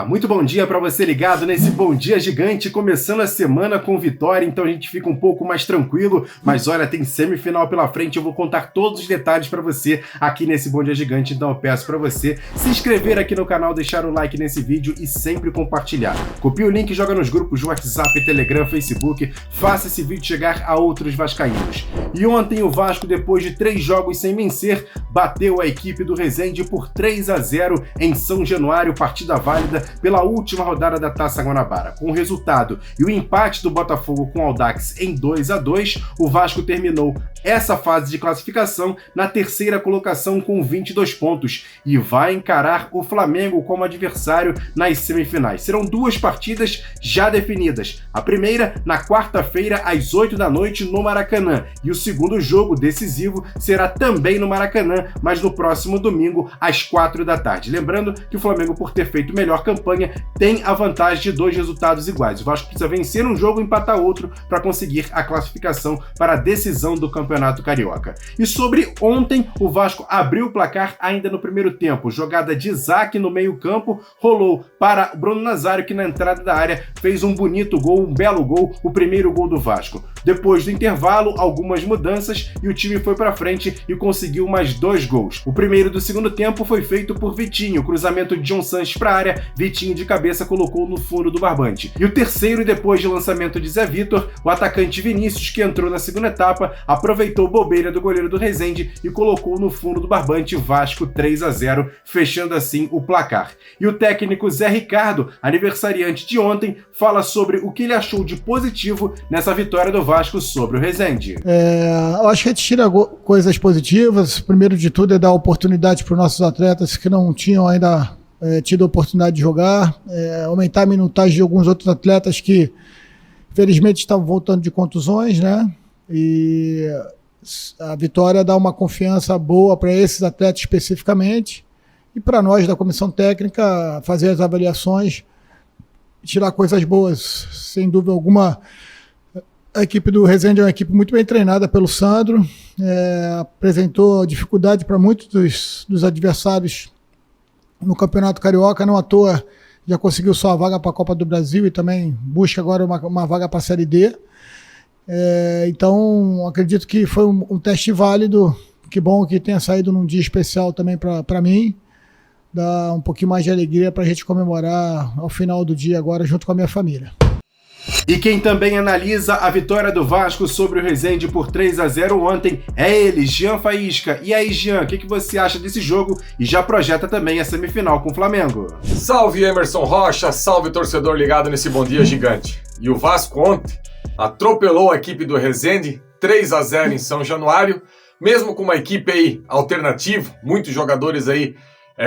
muito bom dia para você ligado nesse Bom Dia Gigante, começando a semana com vitória, então a gente fica um pouco mais tranquilo, mas olha, tem semifinal pela frente, eu vou contar todos os detalhes para você aqui nesse Bom Dia Gigante, então eu peço para você se inscrever aqui no canal, deixar o like nesse vídeo e sempre compartilhar. Copie o link, joga nos grupos de WhatsApp, Telegram, Facebook, faça esse vídeo chegar a outros vascaínos. E ontem o Vasco, depois de 3 jogos sem vencer, bateu a equipe do Resende por 3-0 em São Januário, partida válida pela última rodada da Taça Guanabara. Com o resultado e o empate do Botafogo com o Audax em 2-2, o Vasco terminou essa fase de classificação na terceira colocação com 22 pontos e vai encarar o Flamengo como adversário nas semifinais. Serão 2 partidas já definidas. A primeira na quarta-feira às 8 da noite no Maracanã e o segundo jogo decisivo será também no Maracanã, mas no próximo domingo às 4 da tarde. Lembrando que o Flamengo, por ter feito melhor campanha, tem a vantagem de 2 resultados iguais. O Vasco precisa vencer um jogo e empatar outro para conseguir a classificação para a decisão do Campeonato Carioca. E sobre ontem, o Vasco abriu o placar ainda no primeiro tempo. Jogada de Isaac no meio-campo, rolou para Bruno Nazário, que na entrada da área fez um bonito gol, um belo gol, o primeiro gol do Vasco. Depois do intervalo, algumas mudanças e o time foi para frente e conseguiu mais 2 gols. O primeiro do segundo tempo foi feito por Vitinho, cruzamento de John Sanches para a área, Vitinho de cabeça colocou no fundo do barbante. E o terceiro, depois de lançamento de Zé Vitor, o atacante Vinícius, que entrou na segunda etapa, aproveitou bobeira do goleiro do Resende e colocou no fundo do barbante, Vasco 3-0, fechando assim o placar. E o técnico Zé Ricardo, aniversariante de ontem, fala sobre o que ele achou de positivo nessa vitória do Vasco sobre o Resende. Eu acho que a gente tira coisas positivas. Primeiro de tudo é dar oportunidade para os nossos atletas que não tinham ainda tido a oportunidade de jogar, aumentar a minutagem de alguns outros atletas que felizmente estavam voltando de contusões, né? E a vitória dá uma confiança boa para esses atletas especificamente e para nós da comissão técnica fazer as avaliações e tirar coisas boas. Sem dúvida alguma, a equipe do Resende é uma equipe muito bem treinada pelo Sandro, apresentou dificuldade para muitos dos adversários no Campeonato Carioca, não à toa já conseguiu só a vaga para a Copa do Brasil e também busca agora uma vaga para a Série D. Então, acredito que foi um teste válido. Que bom que tenha saído num dia especial também para mim. Dá um pouquinho mais de alegria para a gente comemorar ao final do dia agora junto com a minha família. E quem também analisa a vitória do Vasco sobre o Resende por 3-0 ontem é ele, Jean Faísca. E aí, Jean, o que você acha desse jogo e já projeta também a semifinal com o Flamengo? Salve Emerson Rocha, salve torcedor ligado nesse Bom Dia Gigante. E o Vasco ontem atropelou a equipe do Resende 3-0 em São Januário, mesmo com uma equipe aí alternativa, muitos jogadores aí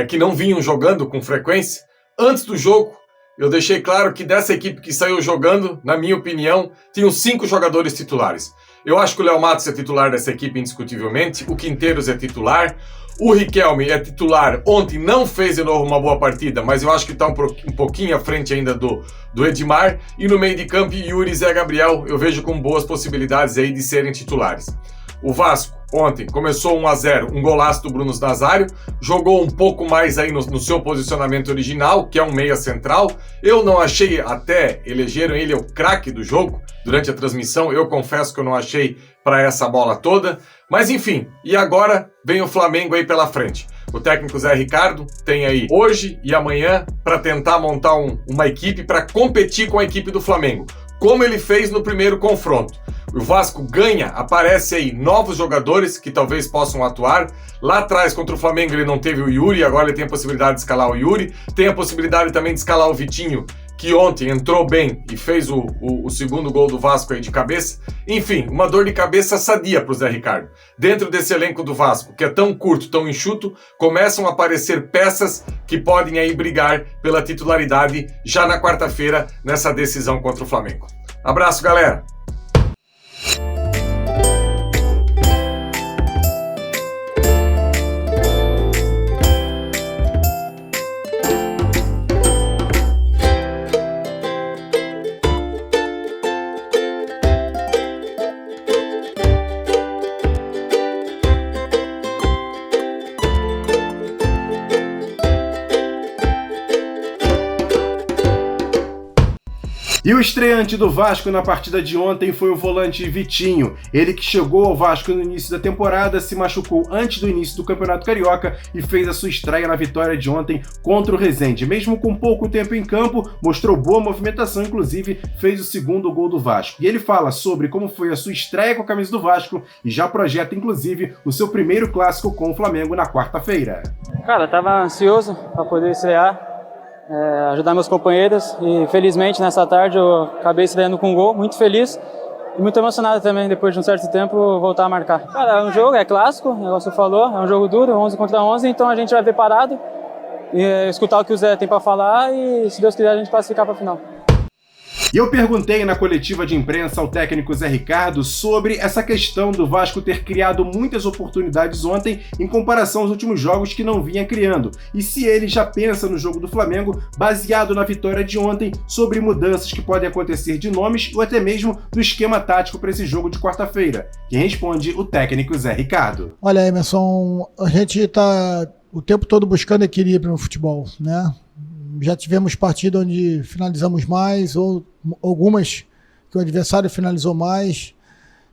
que não vinham jogando com frequência. Antes do jogo, eu deixei claro que dessa equipe que saiu jogando, na minha opinião, tinham 5 jogadores titulares. Eu acho que o Léo Matos é titular dessa equipe indiscutivelmente, o Quinteiros é titular, o Riquelme é titular, ontem não fez de novo uma boa partida, mas eu acho que está um pouquinho à frente ainda do Edmar, e no meio de campo, Yuri e Zé Gabriel, eu vejo com boas possibilidades aí de serem titulares. O Vasco, ontem, começou 1-0, um golaço do Bruno Nazário, jogou um pouco mais aí no seu posicionamento original, que é um meia central. Eu não achei, até elegeram ele o craque do jogo durante a transmissão, eu confesso que eu não achei para essa bola toda, mas enfim, e agora vem o Flamengo aí pela frente. O técnico Zé Ricardo tem aí hoje e amanhã para tentar montar uma equipe para competir com a equipe do Flamengo, como ele fez no primeiro confronto. O Vasco ganha, aparece aí novos jogadores que talvez possam atuar. Lá atrás, contra o Flamengo, ele não teve o Yuri, agora ele tem a possibilidade de escalar o Yuri. Tem a possibilidade também de escalar o Vitinho, que ontem entrou bem e fez o segundo gol do Vasco aí de cabeça. Enfim, uma dor de cabeça sadia para o Zé Ricardo. Dentro desse elenco do Vasco, que é tão curto, tão enxuto, começam a aparecer peças que podem aí brigar pela titularidade já na quarta-feira, nessa decisão contra o Flamengo. Abraço, galera! E o estreante do Vasco na partida de ontem foi o volante Vitinho. Ele que chegou ao Vasco no início da temporada, se machucou antes do início do Campeonato Carioca e fez a sua estreia na vitória de ontem contra o Resende. Mesmo com pouco tempo em campo, mostrou boa movimentação, inclusive fez o segundo gol do Vasco. E ele fala sobre como foi a sua estreia com a camisa do Vasco e já projeta, inclusive, o seu primeiro clássico com o Flamengo na quarta-feira. Cara, tava ansioso para poder estrear. Ajudar meus companheiros e felizmente nessa tarde eu acabei estreando com um gol, muito feliz e muito emocionado também depois de um certo tempo voltar a marcar. Cara, é um jogo, é clássico, o negócio falou, é um jogo duro, 11 contra 11, então a gente vai preparado e escutar o que o Zé tem para falar e se Deus quiser a gente classificar para a final. E eu perguntei na coletiva de imprensa ao técnico Zé Ricardo sobre essa questão do Vasco ter criado muitas oportunidades ontem em comparação aos últimos jogos que não vinha criando. E se ele já pensa no jogo do Flamengo, baseado na vitória de ontem, sobre mudanças que podem acontecer de nomes ou até mesmo do esquema tático para esse jogo de quarta-feira. Quem responde, o técnico Zé Ricardo. Olha, Emerson, a gente está o tempo todo buscando equilíbrio no futebol, né? Já tivemos partidas onde finalizamos mais, ou algumas que o adversário finalizou mais,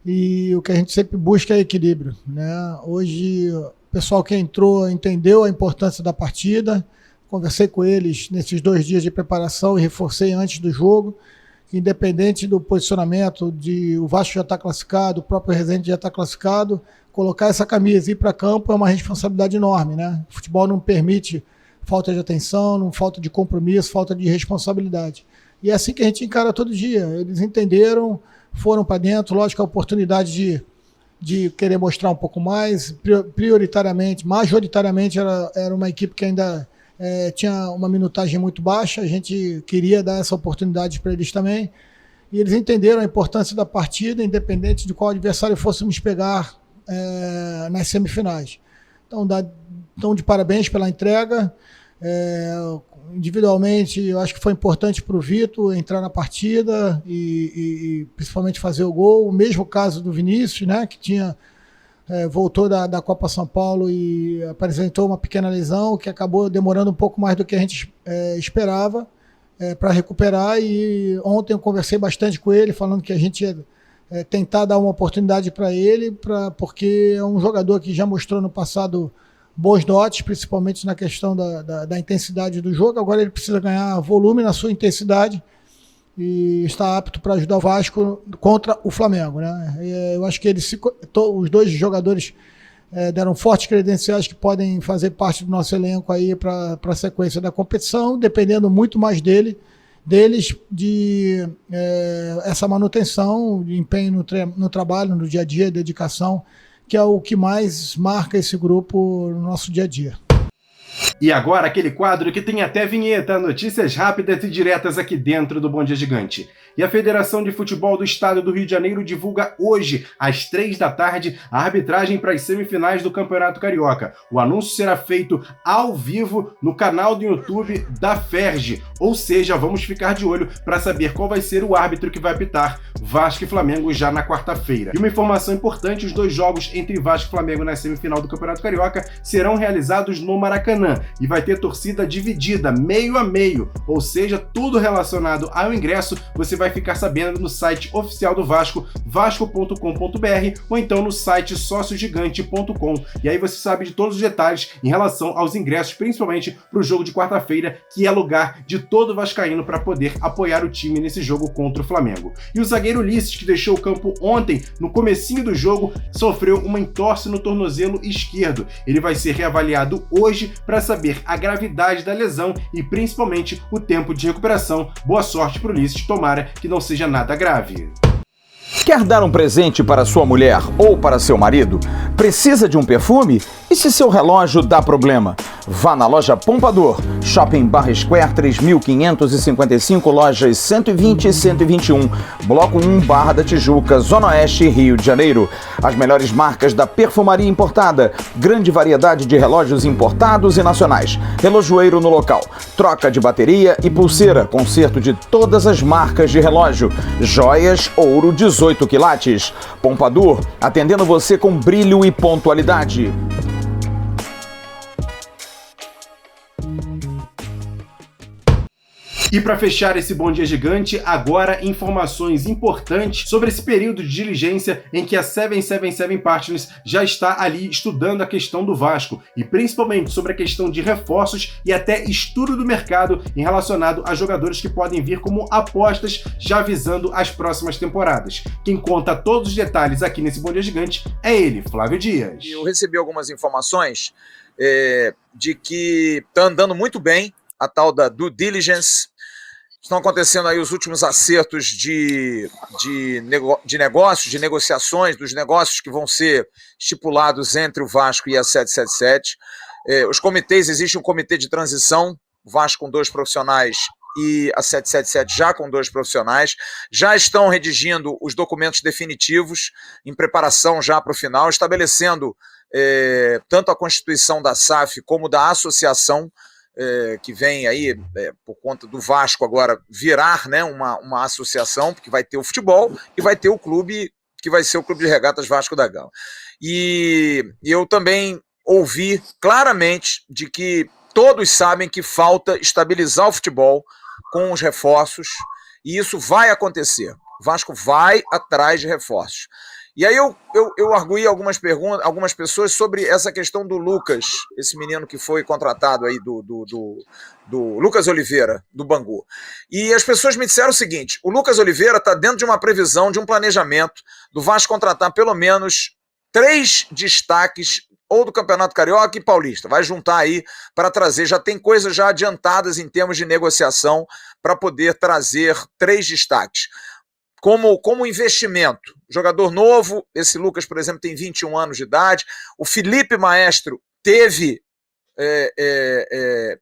e o que a gente sempre busca é equilíbrio, né? Hoje, o pessoal que entrou entendeu a importância da partida, conversei com eles nesses 2 dias de preparação e reforcei antes do jogo, que independente do posicionamento, o Vasco já está classificado, o próprio Resende já está classificado, colocar essa camisa e ir para campo é uma responsabilidade enorme, né? O futebol não permite falta de atenção, não falta de compromisso, falta de responsabilidade. E é assim que a gente encara todo dia. Eles entenderam, foram para dentro, lógico, a oportunidade de querer mostrar um pouco mais, prioritariamente, majoritariamente era uma equipe que ainda tinha uma minutagem muito baixa, a gente queria dar essa oportunidade para eles também, e eles entenderam a importância da partida, independente de qual adversário fôssemos pegar nas semifinais. Então, de parabéns pela entrega. Individualmente, eu acho que foi importante para o Vitor entrar na partida e principalmente fazer o gol. O mesmo caso do Vinícius, né, que voltou da Copa São Paulo e apresentou uma pequena lesão que acabou demorando um pouco mais do que a gente esperava para recuperar. E ontem eu conversei bastante com ele, falando que a gente ia tentar dar uma oportunidade para ele, porque é um jogador que já mostrou no passado bons dotes, principalmente na questão da intensidade do jogo. Agora ele precisa ganhar volume na sua intensidade e está apto para ajudar o Vasco contra o Flamengo, né? Eu acho que os 2 jogadores deram fortes credenciais que podem fazer parte do nosso elenco aí para a sequência da competição, dependendo muito mais deles de essa manutenção, de empenho no trabalho, no dia a dia, dedicação, que é o que mais marca esse grupo no nosso dia a dia. E agora aquele quadro que tem até vinheta, notícias rápidas e diretas aqui dentro do Bom Dia Gigante. E a Federação de Futebol do Estado do Rio de Janeiro divulga hoje, às 3 da tarde, a arbitragem para as semifinais do Campeonato Carioca. O anúncio será feito ao vivo no canal do YouTube da FERJ, ou seja, vamos ficar de olho para saber qual vai ser o árbitro que vai apitar Vasco e Flamengo já na quarta-feira. E uma informação importante, os 2 jogos entre Vasco e Flamengo na semifinal do Campeonato Carioca serão realizados no Maracanã e vai ter torcida dividida, meio a meio, ou seja, tudo relacionado ao ingresso você vai ficar sabendo no site oficial do Vasco, vasco.com.br, ou então no site sociogigante.com. E aí você sabe de todos os detalhes em relação aos ingressos, principalmente para o jogo de quarta-feira, que é lugar de todo vascaíno para poder apoiar o time nesse jogo contra o Flamengo. E o zagueiro Ulisses, que deixou o campo ontem, no comecinho do jogo, sofreu uma entorse no tornozelo esquerdo. Ele vai ser reavaliado hoje para saber a gravidade da lesão e principalmente o tempo de recuperação. Boa sorte para o Ulisses, tomara que não seja nada grave. Quer dar um presente para sua mulher ou para seu marido? Precisa de um perfume? E se seu relógio dá problema? Vá na loja Pompadour, Shopping Barra Square 3555, lojas 120 e 121, Bloco 1, Barra da Tijuca, Zona Oeste, Rio de Janeiro. As melhores marcas da perfumaria importada, grande variedade de relógios importados e nacionais, relojoeiro no local, troca de bateria e pulseira, conserto de todas as marcas de relógio, joias, ouro 18 quilates. Pompadour, atendendo você com brilho e pontualidade. E para fechar esse Bom Dia Gigante, agora informações importantes sobre esse período de diligência em que a 777 Partners já está ali estudando a questão do Vasco e principalmente sobre a questão de reforços e até estudo do mercado em relacionado a jogadores que podem vir como apostas já visando as próximas temporadas. Quem conta todos os detalhes aqui nesse Bom Dia Gigante é ele, Flávio Dias. Eu recebi algumas informações de que está andando muito bem a tal da due diligence. Estão acontecendo aí os últimos acertos de negócios, de negociações, dos negócios que vão ser estipulados entre o Vasco e a 777. Os comitês, existe um comitê de transição, o Vasco com 2 profissionais e a 777 já com 2 profissionais. Já estão redigindo os documentos definitivos, em preparação já para o final, estabelecendo tanto a constituição da SAF como da associação, que vem aí por conta do Vasco agora virar, né, uma associação, porque vai ter o futebol e vai ter o clube, que vai ser o Clube de Regatas Vasco da Gama. E eu também ouvi claramente de que todos sabem que falta estabilizar o futebol com os reforços, e isso vai acontecer. O Vasco vai atrás de reforços. E aí eu arguí algumas pessoas sobre essa questão do Lucas, esse menino que foi contratado aí do Lucas Oliveira, do Bangu. E as pessoas me disseram o seguinte: o Lucas Oliveira está dentro de uma previsão, de um planejamento do Vasco contratar pelo menos 3 destaques, ou do Campeonato Carioca e Paulista. Vai juntar aí para trazer, já tem coisas já adiantadas em termos de negociação para poder trazer 3 destaques. Como investimento, jogador novo, esse Lucas, por exemplo, tem 21 anos de idade, o Felipe Maestro teve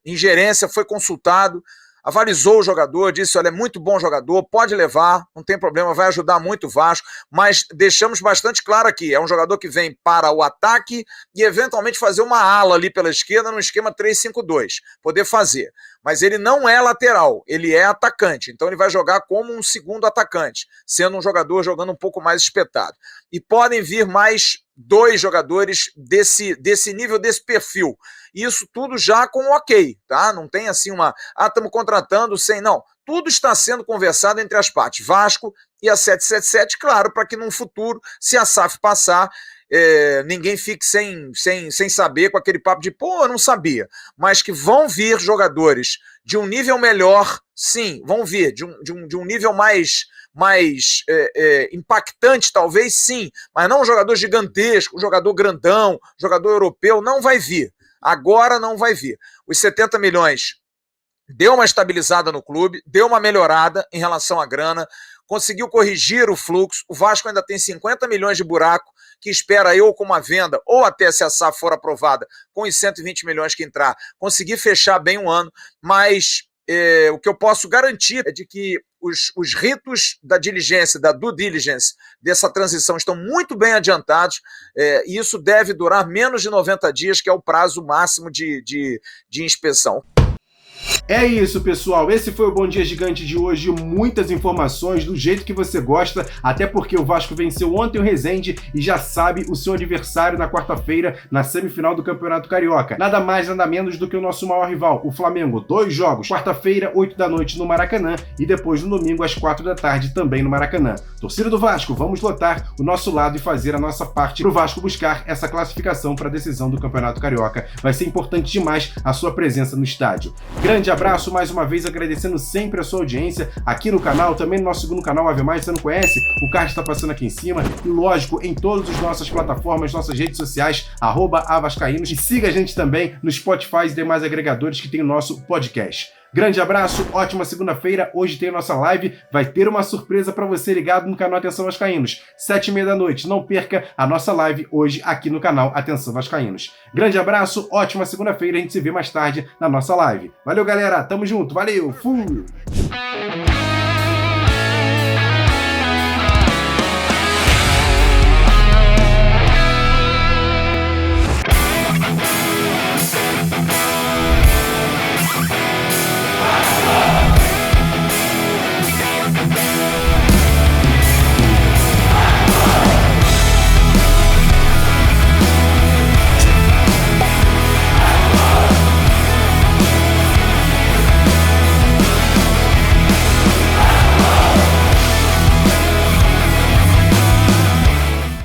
ingerência, foi consultado, avalizou o jogador, disse, olha, é muito bom jogador, pode levar, não tem problema, vai ajudar muito o Vasco, mas deixamos bastante claro aqui, é um jogador que vem para o ataque e eventualmente fazer uma ala ali pela esquerda no esquema 3-5-2, poder fazer. Mas ele não é lateral, ele é atacante, então ele vai jogar como um segundo atacante, sendo um jogador jogando um pouco mais espetado. E podem vir mais 2 jogadores desse nível, desse perfil. Isso tudo já com ok, tá? Não tem assim estamos contratando sem, não. Tudo está sendo conversado entre as partes, Vasco e a 777, claro, para que num futuro, se a SAF passar, ninguém fique sem saber, com aquele papo de, pô, eu não sabia. Mas que vão vir jogadores de um nível melhor, sim, vão vir, de um nível mais impactante, talvez, sim, mas não um jogador gigantesco, um jogador grandão, jogador europeu, não vai vir. Agora não vai vir. Os 70 milhões deu uma estabilizada no clube, deu uma melhorada em relação à grana, conseguiu corrigir o fluxo. O Vasco ainda tem 50 milhões de buraco, que espera eu, com uma venda, ou até se a SAF for aprovada, com os 120 milhões que entrar, conseguir fechar bem um ano, mas o que eu posso garantir é de que os ritos da diligência, da due diligence, dessa transição estão muito bem adiantados, e isso deve durar menos de 90 dias, que é o prazo máximo de inspeção. É isso, pessoal. Esse foi o Bom Dia Gigante de hoje. Muitas informações do jeito que você gosta, até porque o Vasco venceu ontem o Resende e já sabe o seu adversário na quarta-feira na semifinal do Campeonato Carioca. Nada mais, nada menos do que o nosso maior rival, o Flamengo. 2 jogos, quarta-feira, 8 da noite no Maracanã e depois no domingo às 4 da tarde também no Maracanã. Torcida do Vasco, vamos lotar o nosso lado e fazer a nossa parte pro Vasco buscar essa classificação para a decisão do Campeonato Carioca. Vai ser importante demais a sua presença no estádio. Grande abraço, mais uma vez agradecendo sempre a sua audiência aqui no canal, também no nosso segundo canal, Ave Mais, se você não conhece, o card está passando aqui em cima e lógico, em todas as nossas plataformas, nossas redes sociais, @avascaínos, e siga a gente também no Spotify e demais agregadores que tem o nosso podcast. Grande abraço, ótima segunda-feira, hoje tem a nossa live, vai ter uma surpresa para você ligado no canal Atenção Vascaínos, 7h30 da noite, não perca a nossa live hoje aqui no canal Atenção Vascaínos. Grande abraço, ótima segunda-feira, a gente se vê mais tarde na nossa live. Valeu galera, tamo junto, valeu, fui!